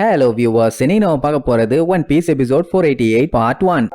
Hello viewers, இன்னைக்கு நம்ம பார்க்க போறது One Piece episode 488 part 1.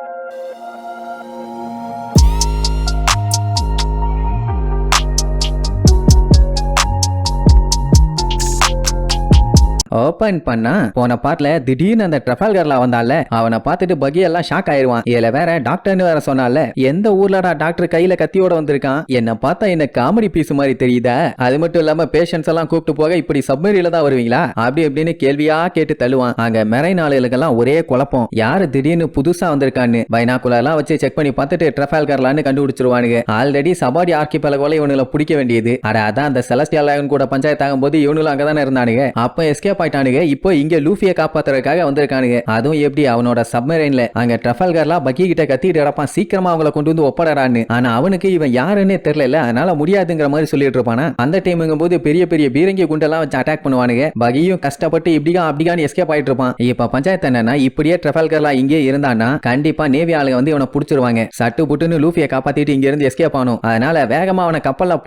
Open பண்ணா போன பார்ட்ல திடீர்னு அந்த ட்ரஃபால்கர்ல வந்தால அவனை பார்த்துட்டு பகி எல்லாம் ஷாக் ஆயிருவான். இதுல வேற டாக்டர்னு வேற சொன்னால எந்த ஊர்லடா டாக்டர் கையில கத்தியோட வந்திருக்கான், என்ன பார்த்தா என்ன காமெடி பீஸ் மாதிரி தெரியுதா, அது மட்டும் இல்லாம பேஷண்ட்ஸ் எல்லாம் கூப்பிட்டு போக இப்படி சப்மரியில தான் வருவீங்களா அப்படி எப்படின்னு கேள்வியா கேட்டு தள்ளுவான். அங்க மெரைன் ஆளுகளுக்கெல்லாம் ஒரே குழப்பம், யாரு திடீர்னு புதுசா வந்திருக்கான்னு பைனாக்குலர் எல்லாம் வச்சு செக் பண்ணி பார்த்துட்டு ட்ரஃபால்கர்லான்னு கண்டுபிடிச்சிருவானுங்க. ஆல்ரெடி சபாடி ஆர்கிபெலகோல இவனுல பிடிக்க வேண்டியது, அதான் அந்த செலஸ்டியல் லைன் கூட பஞ்சாயத்து ஆகும் போது இவனுல அங்கதானே இருந்தானுங்க. அப்ப எஸ்கேப் ஆயிட்டானுங்க. இப்போ இங்க லூஃபியை காப்பாத்துறதுக்காக வந்திருக்கானுங்க. அதுவும் எப்படி அவனோட சப்மரைன்ல அங்க ட்ரஃபால்கர்லாம் பக்கி கிட்ட கத்திட்டு கிடப்பான், சீக்கிரமா அவங்கள கொண்டு வந்து ஒப்படறான்னு. ஆனா அவனுக்கு இவன் யாருன்னே தெரியல, அதனால முடியாதுங்கிற மாதிரி சொல்லிட்டு இருப்பானா. அந்த டைமுங்கும் போது பெரிய பெரிய பீரங்கி குண்டெல்லாம் வச்சு அட்டாக் பண்ணுவானுங்க. பகியும் கஷ்டப்பட்டு இப்படியா அப்படிகான்னு எஸ்கேப் ஆயிட்டு இருப்பான். இப்ப பஞ்சாயத்து என்னன்னா, இப்படியே ட்ரஃபால்கர்லாம் இங்கே இருந்தான்னா கண்டிப்பா நேவி ஆளுங்க வந்து இவனை புடிச்சிருவாங்க. சட்டு புட்டுன்னு லூஃபியை காப்பாத்திட்டு இங்க இருந்து எஸ்கேப் ஆனும். அதனால வேகமா அவனை கப்பல்ல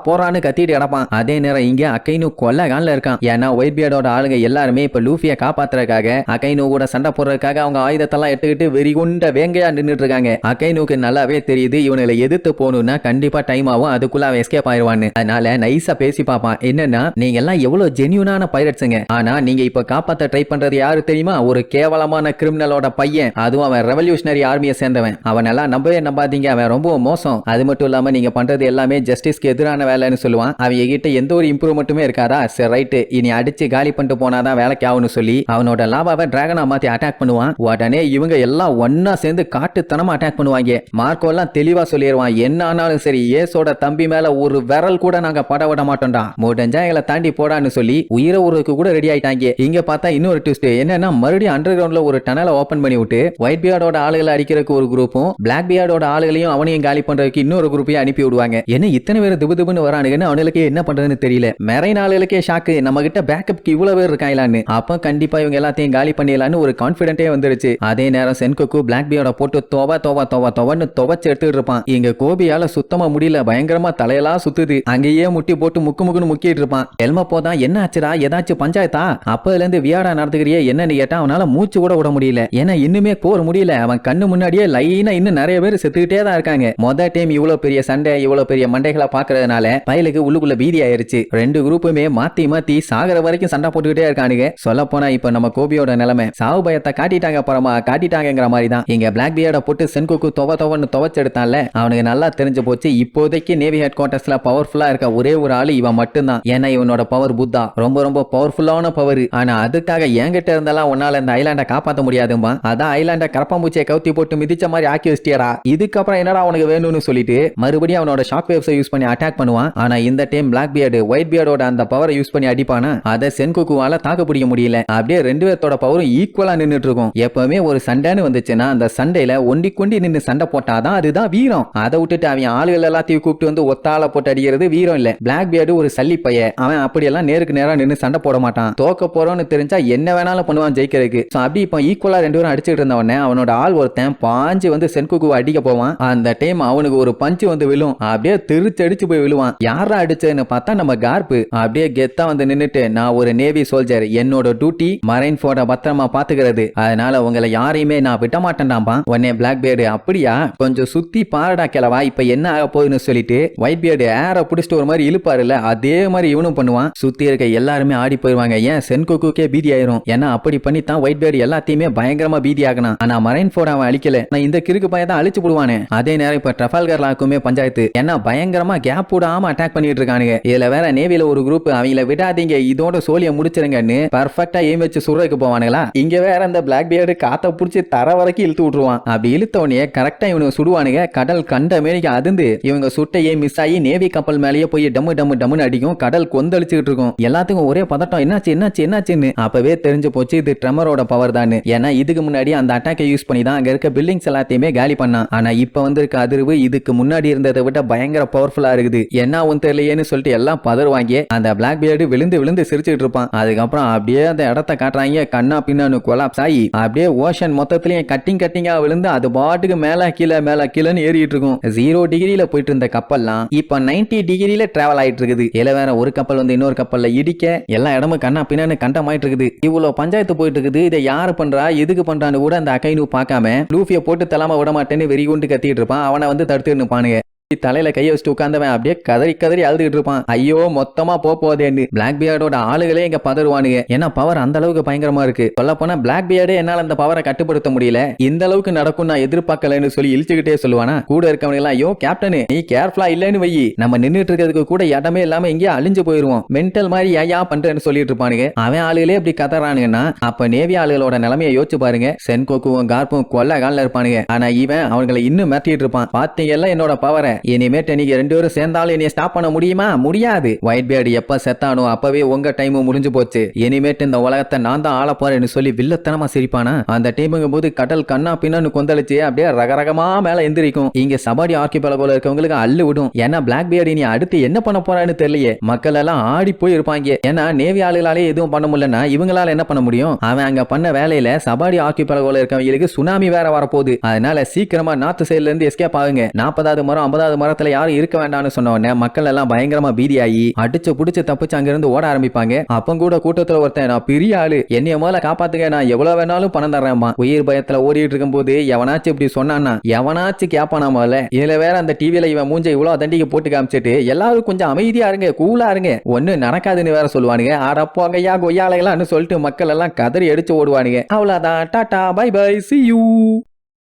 போறான்னு கத்திட்டு கிடப்பான். அதே நேரம் இங்க அக்கைனு கொல்ல கான்ல இருக்கான். ஏன்னா ஒயிட் பியர்டோட ஆளுங்க எல்லாருமே இப்ப லூஃபியை காப்பாத்துறதுக்காக அகைனு கூட சண்டை போடுறதுக்காக அவங்க ஆயுதத்தெல்லாம் எடுத்துக்கிட்டு வெறிகுண்ட வேங்கையா நின்றுட்டு இருக்காங்க. அகைனுக்கு நல்லாவே தெரியுது இவனுல எதிர்த்து போகணும்னா கண்டிப்பா டைம் ஆகும், அதுக்குள்ள அவன் எஸ்கேப் ஆயிடுவான்னு. அதனால நைஸா பேசி பாப்பான். என்னன்னா, நீங்க எல்லாம் எவ்வளவு ஜென்யூனான பைரட்ஸுங்க, ஆனா நீங்க இப்ப காப்பாத்த ட்ரை பண்றது யாரு தெரியுமா, ஒரு கேவலமான கிரிமினலோட பையன், அதுவும் அவன் ரெவல்யூஷனரி ஆர்மியை சேர்ந்தவன். அவன் எல்லாம் நம்பவே நம்பாதீங்க, அவன் ரொம்ப மோசம். அது மட்டும் இல்லாம நீங்க பண்றது எல்லாமே ஜஸ்டிஸ்க்கு எதிரான வேலைன்னு சொல்லுவான். அவங்க கிட்ட எந்த ஒரு இம்ப்ரூவ்மெண்ட்டுமே இருக்காதா, சரி ரைட்டு இனி அடிச்சு காலி பண்ணிட்டு போனாதான் வேலைக்கு ஆகும்னு சொல்லி அவனோட லாவாவை டிராகனா மாத்தி அட்டாக் பண்ணுவான். உடனே இவங்க எல்லாம் ஒன்னா சேர்ந்து காட்டுத்தனமா அட்டாக் பண்ணுவாங்க. மார்க்கோ எல்லாம் தெளிவா சொல்லிடுவான், என்ன ஆனாலும் சரி ஏசோட தம்பி மேல ஒரு விரல் கூட நாங்க பட விட மாட்டோம்டா, முடிஞ்சா எங்களை தாண்டி போடான்னு சொல்லி உயிரை ஊருக்கு கூட ரெடி ஆயிட்டாங்க. இங்க பார்த்தா இன்னொரு ட்விஸ்ட் என்னன்னா, மறுபடியும் அண்டர் கிரவுண்ட்ல ஒரு டனலை ஓபன் பண்ணி விட்டு ஒயிட் பியர்டோட ஆளுகளை அடிக்கிறதுக்கு ஒரு குரூப்பும் பிளாக் பியர்டோட ஆளுகளையும் அவனையும் காலி பண்றதுக்கு இன்னொரு குரூப்பையும் அனுப்பி விடுவாங்க. என்ன இத்தனை பேர் திபுன்னு வரானுங்கன்னு அவனுக்கு என்ன பண்றதுன்னு தெரியல. மெரைன் ஆளுகளுக்கே ஷாக்கு, நம்ம கிட்ட பேக்கப்க்கு இவ்வளவு பேர் இருக்காங்களான்னு. அப்ப கண்டிப்பா இவங்க எல்லாத்தையும் காலி பண்ணிடலான்னு ஒரு கான்பிடென்ட்டே வந்துருச்சு. அதே நேரம் சென்கோக்கு பிளாக் பியர்ட போட்டு தோவன்னு துவச்சு எடுத்துட்டு இருப்பான். இங்க கோபியால சுத்தமா முடியல, பயங்கரமா தலையெல்லாம் சுத்துது. அங்கேயே முட்டி போட்டு முக்குன்னு முக்கிட்டு இருப்பான். எல்மப்போ தான் என்ன ஆச்சுடா, ஏதாச்சும் பஞ்சாயத்தா, அப்பல இருந்து வியாடா நடந்துக்கிறியே என்னன்னு கேட்டா அவனால மூச்சு கூட விட முடியல. ஏன்னா இன்னுமே போர் முடியல, அவன் கண்ணு முன்னாடியே லைனா இன்னும் நிறைய பேர் செத்துக்கிட்டே தான் இருக்காங்க. மொத டைம் இவ்வளவு பெரிய சண்டை இவ்வளவு பெரிய மண்டைகளா பாக்குறதுனால பயலுக்கு உள்ளுக்குள்ள பீதி ஆயிருச்சு. ரெண்டு குரூப்புமே மாத்தி சாகர வரைக்கும் சண்டை போட்டுக்கிட்டே இருக்கானுங்க. சொல்ல போனா இப்ப நம்ம கோபியோட நிலைமை சாவு பயத்தை காட்டிட்டாங்க, பரமா காட்டிட்டாங்கிற மாதிரி தான். இங்க பிளாக் பியர்ட போட்டு சென்கோக்கு தொவன்னு துவச்செடுத்தான்ல, அவனுக்கு நல்லா தெரிஞ்சு போச்சு இப்போதைக்கு நேவி ஹெட் குவார்டர்ஸ்ல பவர்ஃபுல்லா இருக்க ஒரே ஒரு ஆளு இவன் மட்டும்தான். ஏன்னா இவனோட பவர் புத்தா ரொம்ப பவர்ஃபுல்லான பவர். ஆனா அதுக்காக என்கிட்ட இருந்தாலும் உன்னால இந்த ஐலாண்ட காப்பாற்ற முடியாதுமா, அதான் ஐலாண்ட கரப்பாம்பூச்சியை கவுத்தி போட்டு மிதிச்ச மாதிரி ஆக்கி வச்சிட்டியடா, இதுக்கப்புறம் என்னடா உனக்கு வேணும்னு சொல்லிட்டு மறுபடியும் அவனோட ஷாக் வேவ்ஸை யூஸ் பண்ணி அட்டாக் பண்ணுவான். ஆனா இந்த டைம் பிளாக் பியர்டு ஒயிட் பியர்டோட அந்த பவரை யூஸ் பண்ணி அடிப்பானா, அதை சென்கோக்குவால தாக்க பிடிக்க முடியல. அப்படியே ரெண்டு பேர்த்தோட பவரும் ஈக்குவலா நின்னுட்டு இருக்கும். எப்பவுமே ஒரு சண்டைன்னு வந்துச்சுன்னா அந்த சண்டையில ஒண்டி கொண்டி நின்று சண்டை போட்டாதான் அதுதான் வீரம். அதை விட்டுட்டு அவன் ஆளுகள் எல்லாத்தையும் கூப்பிட்டு வந்து ஒத்தால போட்டு அடிக்கிறது வீரம் இல்ல. பிளாக் பியர்டு ஒரு சல்லி பைய, அவன் அப்படியெல்லாம் நேருக்கு நேரா நின்று சண்டை போட மாட்டான். தோக்க போறோம்னு தெரிஞ்சா என்ன வேணாலும் பண்ணுவான் ஜெயிக்கிறதுக்கு. அப்படி இப்ப ஈக்குவலா ரெண்டு பேரும் அடிச்சுட்டு இருந்தவனே அவனோட ஆள் ஒருத்தன் பாஞ்சு வந்து சென்குக்கு அடிக்க போவான். அந்த டைம் அவனுக்கு ஒரு பஞ்சு வந்து விழும், அப்படியே திருச்சடிச்சு போய் விழுவான். யாரா அடிச்சதுன்னு பார்த்தா நம்ம கார்ப்பு. அப்படியே கெத்தா வந்து நின்னுட்டு, நான் ஒரு நேவி சோல்ஜர், என்னோட டியூட்டி மரைன் போர்ட பத்திரமா பாத்துக்கிறது, அதனால உங்களை யாரையுமே நான் விட மாட்டேன்டாம்பா. உடனே பிளாக் பியர்டு, அப்படியா கொஞ்சம் சுத்தி பாரடா கிளவா, இப்ப என்ன ஆக போகுதுன்னு சொல்லிட்டு ஒயிட் பியர்டு ஏற புடிச்சிட்டு ஒரு மாதிரி இழுப்பாருல, அதே மாதிரி இவனும் பண்ணுவான். சுத்தி இருக்க எல்லாருமே ஆடி போயிருவாங்க. ஏன் சென்கோக்குக்கே பீதி ஆயிரும். ஏன்னா அப்படி பண்ணித்தான் ஒயிட் பியர்டு எல்லாத்தையுமே பயங்கரமா பீதி ஆகணும். ஆனா மரைன் போர்ட அவன் அழிக்கல, நான் இந்த கிறுக்கு பையன் தான் அழிச்சு போடுவானே. அதே நேரம் இப்ப ட்ரஃபால்கர்லாக்குமே பஞ்சாயத்து, ஏன்னா பயங்கரமா கேப் விடாம அட்டாக் பண்ணிட்டு இருக்கானுங்க. இதுல வேற நேவில ஒரு குரூப் அவங்கள விடாதீங்க இதோட சோழிய முடிச்சிருங்கன்னு பர்ஃபெக்ட்டா எய்ம் வச்சு சுடுறதுக்கு போவானுங்களா. இங்க வேற அந்த பிளாக் பியர்டு காத்த புடிச்சு தர வரைக்கும் இழுத்து விட்டுருவான். அப்படி இழுத்த உடனே கரெக்டா இவனுக்கு சுடுவானுங்க. கடல் கண்ட மேனிக்கு அதிர்ந்து இவங்க சுட்டையே மிஸ் ஆகி நேவி கப்பல் மேலேயே போய் டம்முன்னு அடிக்கும். கடல் கொந்தளிச்சுக்கிட்டு இருக்கும். எல்லாத்துக்கும் ஒரே பதட்டம், என்னாச்சுன்னு. அப்பவே தெரிஞ்சு போச்சு இது ட்ரெமரோட பவர் தான். ஏன்னா இதுக்கு முன்னாடி அந்த அட்டாக்கை யூஸ் பண்ணி தான் அங்க இருக்க பில்டிங்ஸ் எல்லாத்தையுமே காலி பண்ணான். ஆனா இப்ப வந்திருக்க அதிர்வு இதுக்கு முன்னாடி இருந்ததை விட பயங்கர பவர்ஃபுல்லா இருக்குது. என்ன தெரியலையேன்னு சொல்லிட்டு எல்லாம் பதறுவாங்க. அந்த பிளாக் பியர்டு விழுந்து சிரிச்சுட்டு இருப்பான். அதுக்கப்புறம் அப்படியே அந்த இடத்த காட்டுறாங்க. கண்ணா பின்னான்னு கொலாப்ஸ் ஆகி அப்படியே ஓஷன் மொத்தத்திலயும் கட்டிங்கா விழுந்து அது பாட்டுக்கு மேல கீழன்னு ஏறிட்டு இருக்கும். 0 டிகிரியில போயிட்டு இருந்த கப்பல்லாம் இப்ப 90 டிகிரியில டிராவல் ஆயிட்டு இருக்குது. இதுல வேற ஒரு கப்பல் வந்து இன்னொரு கப்பல்ல இடிக்க எல்லா இடமும் கண்ணா பின்னான்னு கண்டமாயிட்டு இருக்குது. இவ்வளவு பஞ்சாயத்து போயிட்டு இருக்குது. இதை யாரு பண்றா எதுக்கு பண்றான்னு கூட அந்த அகைனு பார்க்காம லூஃபிய போட்டு தலாம விட மாட்டேன்னு வெறி கொண்டு கத்திட்டு இருப்பான். அவனை வந்து தடுத்து நிப்பானுங்க. தலையில கைய வச்சுட்டு உட்கார்ந்தவன் அப்படியே கதறி அழுதுகிட்டு இருப்பான். ஐயோ மொத்தமா போதேன்னு பிளாக் பியர்டோட ஆளுகளே இங்க பதறுவானுங்க. ஏன்னா பவர் அந்த அளவுக்கு பயங்கரமா இருக்கு. சொல்ல போனா பிளாக் பியர்டே என்னால அந்த பவரை கட்டுப்படுத்த முடியல, இந்த அளவுக்கு நடக்கும் நான் எதிர்பார்க்கலன்னு சொல்லி இழுச்சுக்கிட்டே சொல்லுவானா. கூட இருக்கவங்க எல்லாம் ஐயோ கேப்டன் நீ கேர்ஃபுல்லா இல்லன்னு வை, நம்ம நின்னுட்டு இருக்கிறதுக்கு கூட இடமே இல்லாம இங்கே அழிஞ்சு போயிருவோம், மென்டல் மாதிரி ஏயா பண்றேன்னு சொல்லிட்டு இருப்பானுங்க. அவன் ஆளுகளே இப்படி கதறானுங்கன்னா அப்ப நேவி ஆளுகளோட நிலைமையை யோசிச்சு பாருங்க. சென்கோக்குவும் கார்ப்பும் கொல்ல காலில் இருப்பானுங்க. ஆனா இவன் அவங்களை இன்னும் மிரட்டிட்டு இருப்பான். பாத்தீங்கல்ல என்னோட பவரை, இனிமேட்டு நீங்க 2 பேரும் சேர்ந்தாலும் என்னைய ஸ்டாப் பண்ண முடியுமா? முடியாது. ஒயிட் பியர்டு எப்ப செத்தானோ அப்பவே உங்க டைம் முடிஞ்சு போச்சு. இனிமேட்டு இந்த உலகத்தை நான் தான் ஆள போறேன்னு சொல்லி வில்லத்தனமா சிரிப்பானா. அந்த டைமுங்கும் போது கடல் கண்ணா பின்னான்னு கொந்தளிச்சு அப்படியே ரகரகமா மேல எந்திரிக்கும். இங்க சபாடி ஆர்கிபெலகோல இருக்கவங்களுக்கு அள்ளு விடும். ஏன்னா பிளாக் பியர்டு நீ அடுத்து என்ன பண்ண போறான்னு தெரியலையே. மக்கள் எல்லாம் ஆடி போய் இருப்பாங்க. ஏன்னா நேவி ஆளுகளாலே எதுவும் பண்ண முடியலன்னா இவங்களால என்ன பண்ண முடியும்? அவன் அங்க பண்ண வேலையில சபாடி ஆர்கிபெலகோல இருக்கவங்களுக்கு சுனாமி வேற வரப்போகுது. அதனால சீக்கிரமா நார்த் சைடுல இருந்து எஸ்கேப் ஆகுங்க. 40வது மரம் 50வது மரத்துல யாரும் இருக்க வேண்டாம்னு சொன்ன உடனே மக்கள் எல்லாம் பயங்கரமா பீதியாகி அடிச்சு புடிச்சு தப்பிச்சு அங்கிருந்து ஓட ஆரம்பிப்பாங்க. அப்ப கூட கூட்டத்துல ஒருத்தன் நான் பெரிய ஆளு என்னைய முதல்ல காப்பாத்துங்க, நான் எவ்வளவு வேணாலும் பணம் தர்றேன்மா. உயிர் பயத்துல ஓடிட்டு இருக்கும் போது எவனாச்சும் இப்படி சொன்னான்னா எவனாச்சும் கேப்பானா முதல்ல. இதுல வேற அந்த டிவில இவன் மூஞ்ச இவ்வளவு தண்டிக்கு போட்டு காமிச்சிட்டு எல்லாரும் கொஞ்சம் அமைதியா இருங்க கூலா இருங்க ஒண்ணு நடக்காதுன்னு வேற சொல்லுவானுங்க. ஆடப்போங்கய்யா கொய்யாலைகளான்னு சொல்லிட்டு மக்கள் எல்லாம் கதறி அடிச்சு ஓடுவானுங்க. அவ்வளவுதான், டாடா பை பை see you.